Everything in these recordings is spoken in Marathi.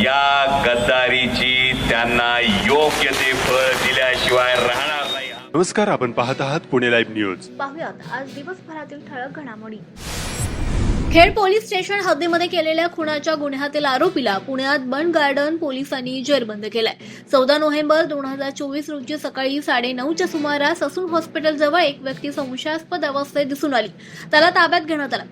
या गद्दारीची त्यांना योग्य ते फळ दिल्याशिवाय राहणार नाही। नमस्कार, आपण पाहत आहात पुणे लाईव्ह न्यूज। पाहुयात आज दिवसभरातील ठळक घडामोडी। खेड पोलीस स्टेशन हद्दीमध्ये केलेल्या खुनाच्या गुन्ह्यातील आरोपीला पुण्यात बंड गार्डन पोलिसांनी जेरबंद केलाय। 14 नोव्हेंबर 2024 रोजी सकाळी 9:30च्या सुमारास ससून हॉस्पिटल जवळ एक व्यक्ती संशयास्पद अवस्थेत दिसून आली। त्याला ताब्यात घेण्यात आला।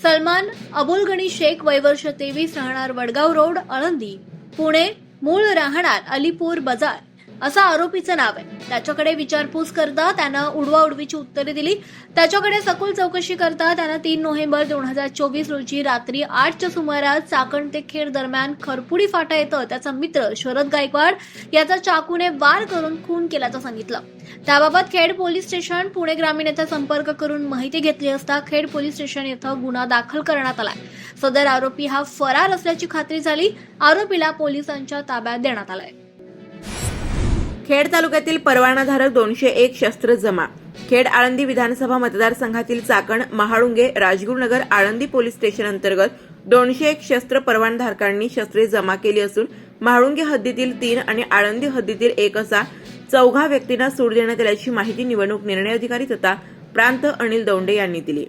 सलमान अबुल गणी शेख, वय वर्ष 23, राहणार वडगाव रोड, आळंदी, पुणे, मूळ राहणार अलीपूर बाजार असं आरोपीचं नाव आहे। त्याच्याकडे विचारपूस करता त्यानं उडवाउडवीची उत्तरे दिली। त्याच्याकडे सखोल चौकशी करता त्यानं 3 नोव्हेंबर 2024 रोजी रात्री 8च्या सुमारास चाकण ते खेड दरम्यान खरपुडी फाटा येतं त्याचा मित्र शरद गायकवाड याचा चाकूने वार करून खून केल्याचं सांगितलं। त्याबाबत खेड पोलीस स्टेशन पुणे ग्रामीण येथे संपर्क करून माहिती घेतली असता खेड पोलीस स्टेशन येथे गुन्हा दाखल करण्यात आला। सदर आरोपी हा फरार असल्याची खात्री झाली। आरोपीला पोलिसांच्या ताब्यात देण्यात आलाय। खेड तालुक्यातील परवानाधारक 201 शस्त्र जमा। खेड आळंदी विधानसभा मतदारसंघातील चाकण, महाळुंगे, राजगुरुनगर, आळंदी पोलीस स्टेशन अंतर्गत 201 शस्त्र परवानाधारकांनी शस्त्रे जमा केली असून महाळुंगे हद्दीतील 3 आणि आळंदी हद्दीतील 1 असा 4 व्यक्तींना सूट देण्यात आल्याची माहिती निवडणूक निर्णय अधिकारी तथा प्रांत अनिल दौंडे यांनी दिली।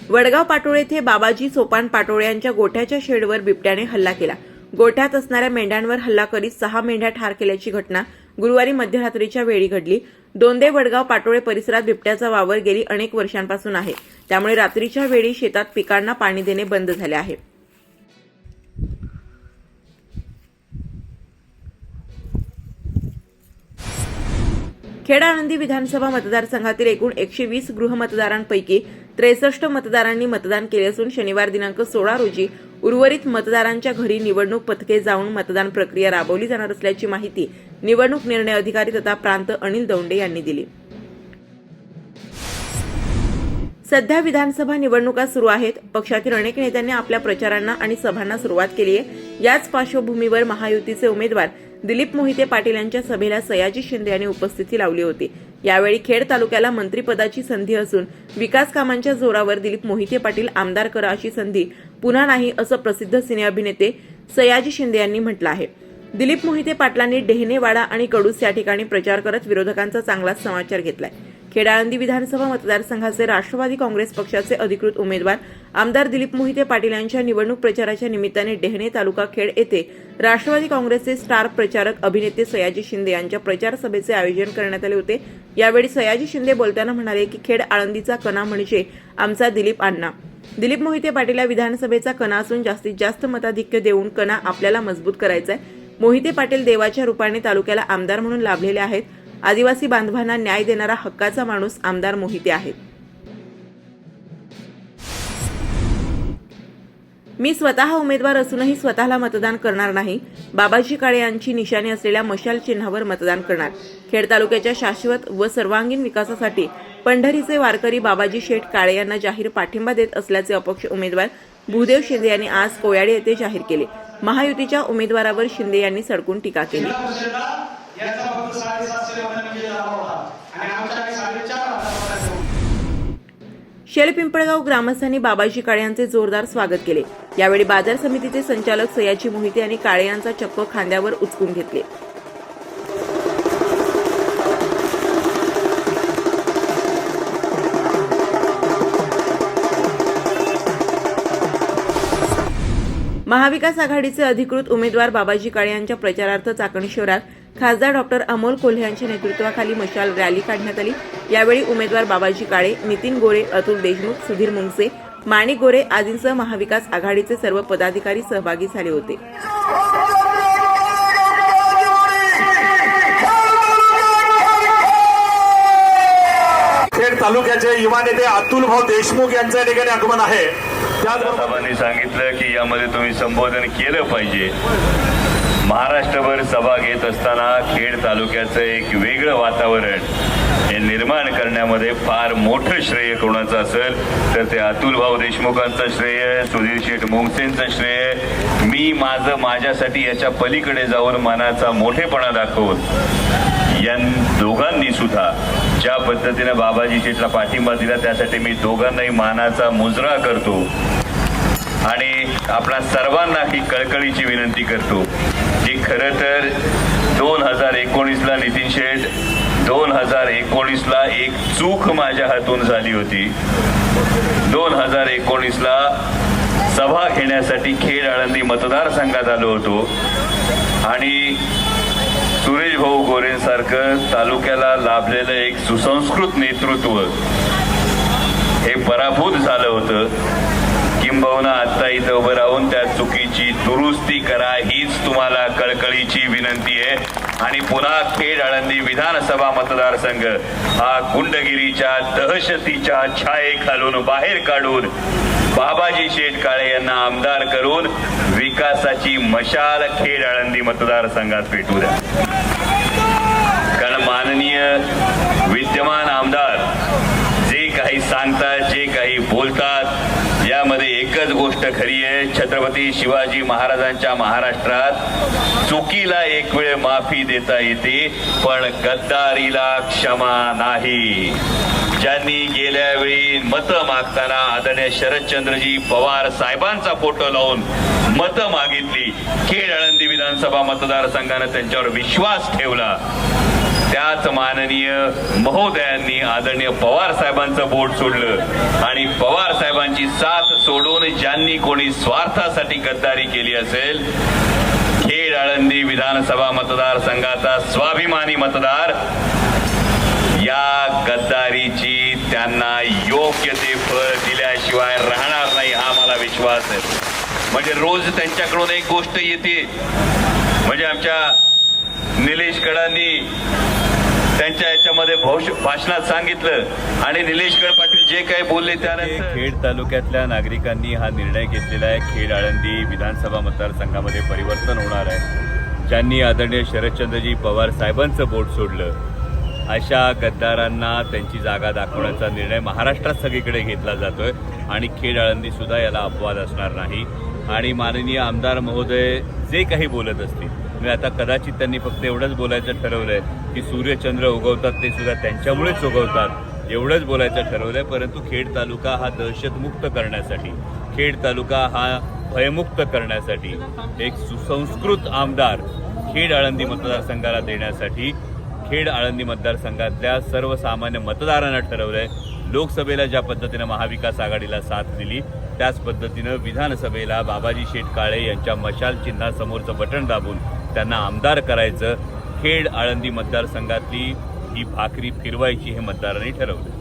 वडगाव पाटोळे येथे बाबाजी सोपान पाटोळे यांच्या गोठ्याच्या शेडवर बिबट्याने हल्ला केला। गोठ्यात असणाऱ्या मेंढ्यांवर हल्ला करीत 6 मेंढ्या ठार केल्याची घटना गुरुवारी मध्यरात्रीच्या वेळी घडली। दोंदे वडगाव पाटोळे परिसरात बिबट्याचा वावर गेली अनेक वर्षांपासून आहे, त्यामुळे रात्रीच्या वेळी शेतात पिकांना पाणी देणे बंद झाले आहे। खेड आळंदी विधानसभा मतदारसंघातील एकूण 120 गृहमतदारांपैकी 63 मतदारांनी मतदान केले असून शनिवार दिनांक 16 रोजी उर्वरित मतदारांच्या घरी निवडणूक पथके जाऊन मतदान प्रक्रिया राबवली जाणार असल्याची माहिती निवडणूक निर्णय अधिकारी तथा प्रांत अनिल दौंडे यांनी दिली। सध्या विधानसभा निवडणुका सुरू आहेत। पक्षातील अनेक नेत्यांनी आपल्या प्रचारांना आणि सभांना सुरुवात केली आहे। याच पार्श्वभूमीवर महायुतीचे उमेदवार दिलीप मोहिते पाटील यांच्या सभेला सयाजी शिंदे यांनी उपस्थिती लावली होती। यावेळी खेड तालुक्याला मंत्रिपदाची संधी असून विकास कामांच्या जोरावर दिलीप मोहिते पाटील आमदार करा अशी संधी पुन्हा नाही असं प्रसिद्ध सिने अभिनेते सयाजी शिंदे यांनी म्हटलं आहे। दिलीप मोहिते पाटलांनी डेहनेवाडा आणि कडूस या ठिकाणी प्रचार करत विरोधकांचा चांगलाच समाचार घेतलाय। खेड आळंदी विधानसभा मतदारसंघाचे राष्ट्रवादी काँग्रेस पक्षाचे अधिकृत उमेदवार आमदार दिलीप मोहिते पाटील यांच्या निवडणूक प्रचाराच्या निमित्ताने डेहणे तालुका खेड येथे राष्ट्रवादी काँग्रेसचे स्टार प्रचारक अभिनेते सयाजी शिंदे यांच्या प्रचार सभेचे आयोजन करण्यात आले होते। यावेळी सयाजी शिंदे बोलताना म्हणाले की खेड आळंदीचा कणा म्हणजे आमचा दिलीप अण्णा। दिलीप मोहिते पाटील या विधानसभेचा कणा असून जास्तीत जास्त मताधिक्य देऊन कणा आपल्याला मजबूत करायचा आहे। मोहिते पाटील देवाच्या रूपाने तालुक्याला आमदार म्हणून लाभलेले आहेत। आदिवासी बांधवांना न्याय देणारा हक्काचा माणूस आमदार मोहिते आहेत। मी स्वतः उमेदवार असूनही स्वतःला मतदान करणार नाही। बाबाजी काळे यांची निशाणी असलेल्या मशाल चिन्हावर मतदान करणार। खेड तालुक्याच्या शाश्वत व सर्वांगीण विकासासाठी पंढरीचे वारकरी बाबाजी शेठ काळे यांना जाहीर पाठिंबा देत असल्याचे अपक्ष उमेदवार भूदेव शिंदे यांनी आज कोयाडे येथे जाहीर केले। महायुतीच्या उमेदवारावर शिंदे यांनी सडकून टीका केली। शेलपिंपळगाव ग्रामस्थांनी बाबाजी काळे यांचे जोरदार स्वागत केले। यावेळी बाजार समितीचे संचालक सयाजी मोहिते यांनी काळे यांचा चक्क खांद्यावर उचकून घेतले। महाविकास आघाडीचे अधिकृत उमेदवार बाबाजी काळे यांच्या प्रचारार्थ चाकण शहरात खासदार डॉक्टर अमोल कोल्हे यांच्या नेतृत्वाखाली मशाल रॅली काढण्यात आली। यावेळी उमेदवार बाबाजी काळे, नितीन गोरे, अतुल देशमुख, सुधीर मुंगसे, माणिक गोरे आदींसह महाविकास आघाडीचे सर्व पदाधिकारी सहभागी झाले होते। खेड तालुक्याचे युवा नेते अतुल भाऊ देशमुख यांच्या ठिकाणी आगमन आहे। साहेबांनी सांगितलं की यामध्ये तुम्ही संबोधन केलं पाहिजे। महाराष्ट्रभर सभा घेत असताना खेड तालुक्याचं एक वेगळं वातावरण हे निर्माण करण्यामध्ये फार मोठं श्रेय कोणाचं असेल तर ते अतुल भाऊ देशमुखांचं श्रेय, सुधीर शेठ मुंगसेंचं श्रेय। मी माझ्यासाठी याच्या पलीकडे जाऊन मनाचा मोठेपणा दाखवून या दोघांनी सुद्धा ज्या पद्धतीने बाबाजी शेठला पाठिंबा दिला त्यासाठी मी दोघांनाही मानाचा मुजरा करतो। आणि आपणा सर्वांना ही कळकळीची विनंती करतो की खरं तर 2019ला नितीन शेठ 2019ला एक चूक माझ्या हातून झाली होती. 2019ला सभा घेण्यासाठी खेड आळंदी मतदारसंघात आलो होतो आणि सुरेश भाऊ गोरेंसारखं तालुक्याला लाभलेलं एक सुसंस्कृत नेतृत्व हे पराभूत झालं होतं. किंबहुना आता इथं उभं राहून त्या चुकीची दुरुस्ती करा हीच तुम्हाला कळकळीची विनंती आहे. आणि पुन्हा खेड आळंदी विधानसभा मतदारसंघ हा गुंडगिरीच्या दहशतीच्या छायेखालून बाहेर काढून बाबाजी शेठ काळे यांना आमदार करून विकासाची मशाल खेड आळंदी मतदारसंघात पेटू द्या. कारण माननीय विद्यमान आमदार जे काही सांगतात जे काही बोलतात यामध्ये एकच गोष्ट खरी आहे. छत्रपती शिवाजी महाराजांच्या महाराष्ट्रात चुकीला एक वेळ माफी देता येते पण गद्दारीला क्षमा नाही. ज्यांनी गेल्या वेळी मतं मागताना आदरणीय शरदचंद्रजी पवार साहेबांचा फोटो लावून मतं मागितली, खेड आळंदी विधानसभा मतदारसंघानं त्यांच्यावर विश्वास ठेवला, त्याच माननीय महोदयांनी आदरणीय पवार साहेबांचं बोट सोडलं आणि पवार साहेबांची साथ सोडून ज्यांनी कोणी स्वार्थासाठी गद्दारी केली असेल, खेड आळंदी विधानसभा मतदारसंघाचा स्वाभिमानी मतदार या गद्दारीची त्यांना योग्य ते फळ दिल्याशिवाय राहणार नाही हा मला विश्वास आहे. म्हणजे रोज त्यांच्याकडून एक गोष्ट येते, म्हणजे आमच्या निलेश कडांनी त्यांच्या याच्यामध्ये भाषणात सांगितलं आणि निलेश कड पाटील जे काही बोलले त्यानंतर खेड तालुक्यातल्या नागरिकांनी हा निर्णय घेतलेला आहे. खेड आळंदी विधानसभा मतदारसंघामध्ये परिवर्तन होणार आहे. ज्यांनी आदरणीय शरदचंद्रजी पवार साहेबांचं बोट सोडलं अशा गद्दारांना त्यांची जागा दाखवण्याचा निर्णय महाराष्ट्रात सगळीकडे घेतला जातोय आणि खेड आळंदी सुद्धा याला अपवाद असणार नाही. आणि माननीय आमदार महोदय जे काही बोलत असतील, म्हणजे आता कदाचित त्यांनी फक्त एवढंच बोलायचं ठरवलंय की सूर्यचंद्र उगवतात ते सुद्धा त्यांच्यामुळेच उगवतात एवढंच बोलायचं ठरवलंय. परंतु खेड तालुका हा दहशतमुक्त करण्यासाठी, खेड तालुका हा भयमुक्त करण्यासाठी एक सुसंस्कृत आमदार खेड आळंदी मतदारसंघाला देण्यासाठी खेड आळंदी मतदारसंघातल्या सर्वसामान्य मतदारांना ठरवलंय. लोकसभेला ज्या पद्धतीनं महाविकास आघाडीला साथ दिली त्याच पद्धतीनं विधानसभेला बाबाजी शेठ काळे यांच्या मशाल चिन्हासमोरचं बटन दाबून त्यांना आमदार करायचं. खेड आळंदी मतदारसंघातली ही भाकरी फिरवायची हे मतदारांनी ठरवलं.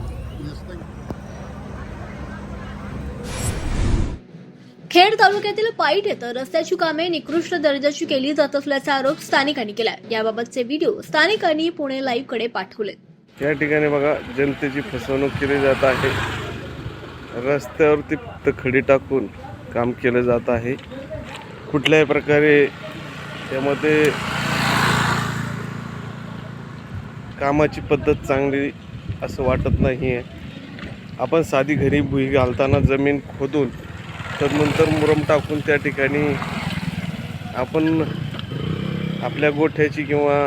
खेड तालुक्यातील पाईट येथे रस्त्याची कामे निकृष्ट दर्जाची केली जात असल्याचा आरोप स्थानिकांनी केलाय. याबाबतचे व्हिडिओ स्थानिकांनी पुणे लाईव्ह कडे पाठवले. या ठिकाणी बघा जनतेची फसवणूक केली जात आहे. रस्त्यावरती फक्त खडी टाकून काम केलं जात आहे. कुठल्याही प्रकारे त्यामध्ये कामाची पद्धत चांगली असं वाटत नाही आहे. आपण साधी घरी भुई घालताना जमीन खोदून तदनंतर मुरम टाकून त्या ठिकाणी आपण आपल्या गोठ्याची किंवा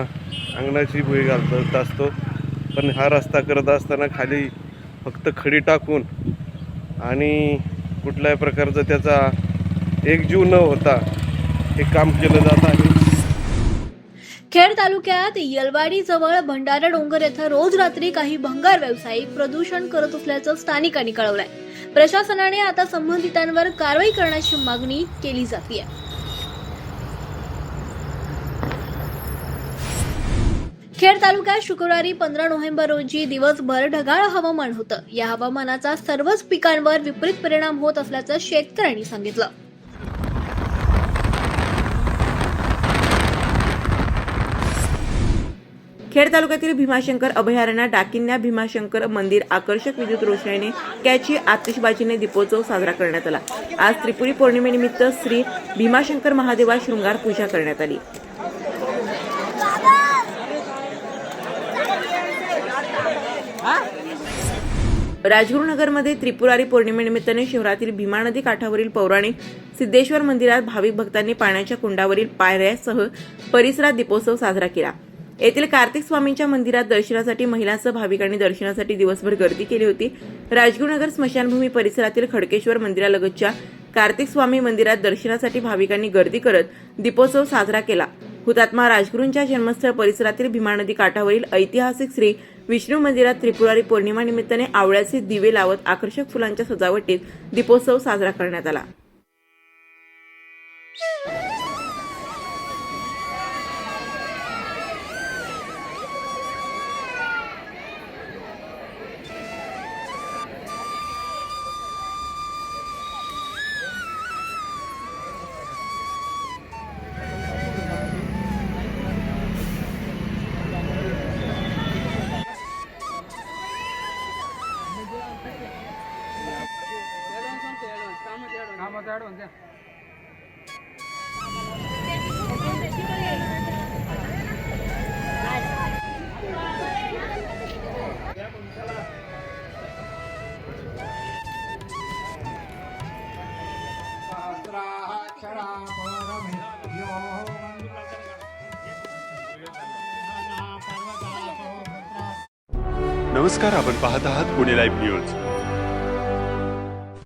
अंगणाची भुई घालत असतो. पण हा रस्ता करत असताना खाली फक्त खडी टाकून आणि कुठल्याही प्रकारचं त्याचा एकजीव न होता हे काम केलं जात आहे. खेड तालुक्यात येलवाडी जवळ भंडारा डोंगर येथे रोज रात्री काही भंगार व्यावसायिक प्रदूषण करत असल्याचं स्थानिकांनी कळवलंय. प्रशासनाने आता संबंधितांवर कारवाई करण्याची मागणी केली जाते. खेड तालुक्यात शुक्रवारी 15 नोव्हेंबर रोजी दिवसभर ढगाळ हवामान होतं. या हवामानाचा सर्वच पिकांवर विपरीत परिणाम होत असल्याचं शेतकऱ्यांनी सांगितलं. खेड तालुक्यातील भीमाशंकर अभयारण्यात डाकिन्या भीमाशंकर मंदिर आकर्षक विद्युत रोषणाईने कॅची आतिषबाजीने दीपोत्सव साजरा करण्यात आला. आज त्रिपुरी पौर्णिमेनिमित्त श्री भीमाशंकर महादेवा शृंगार पूजा करण्यात आली. राजगुरुनगरमध्ये त्रिपुरारी पौर्णिमेनिमित्ताने शहरातील भीमा नदी काठावरील पौराणिक सिद्धेश्वर मंदिरात भाविक भक्तांनी पाण्याच्या कुंडावरील पायऱ्यासह परिसरात दीपोत्सव साजरा केला. येथील कार्तिक स्वामींच्या मंदिरात दर्शनासाठी महिलांसह भाविकांनी दर्शनासाठी दिवसभर गर्दी केली होती. राजगुरुनगर स्मशानभूमी परिसरातील खडकेश्वर मंदिरालगतच्या कार्तिक स्वामी मंदिरात दर्शनासाठी भाविकांनी गर्दी करत दीपोत्सव साजरा केला. हुतात्मा राजगुरूंच्या जन्मस्थळ परिसरातील भीमा नदी काठावरील ऐतिहासिक श्री विष्णू मंदिरात त्रिपुरारी पौर्णिमा निमित्ताने आवळ्याचे दिवे लावत आकर्षक फुलांच्या सजावटीत दीपोत्सव साजरा करण्यात आला. नमस्कार, आपण पाहत आहात पुणे लाईव्ह न्यूज.